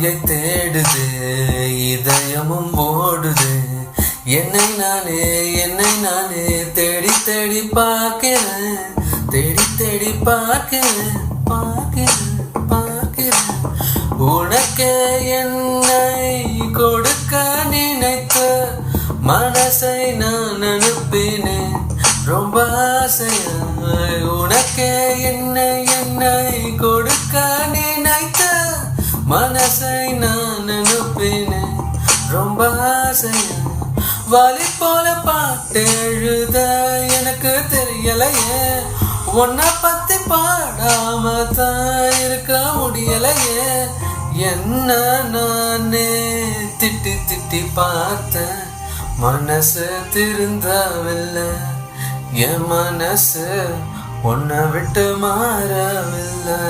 தாயை தேடுது, இதயமும் ஓடுது. என்னை நானே தேடி தேடி பார்க்கிறேன், தேடி தேடி பார்க்கிறேன், பார்க்கிறேன், பார்க்கிறேன். உனக்கே என்னை கொடுக்க நினைத்த மனசை நான் அனுப்பினேன் ரொம்ப ஆசையாய். உனக்கே என்னை கொடுக்க நினைத்த மனசை நான் அனுப்பினேன் ரொம்ப ஆசையாய். வலி போல பாட்டு எழுத எனக்கு தெரியலையே, உன்னை பத்தி பாடாம தான் இருக்க முடியலையே. என்ன நானே திட்டி திட்டி பார்த்தேன், மனசு திருந்தவில்லை. என் மனசு உன்னை விட்டு மாறவில்லை.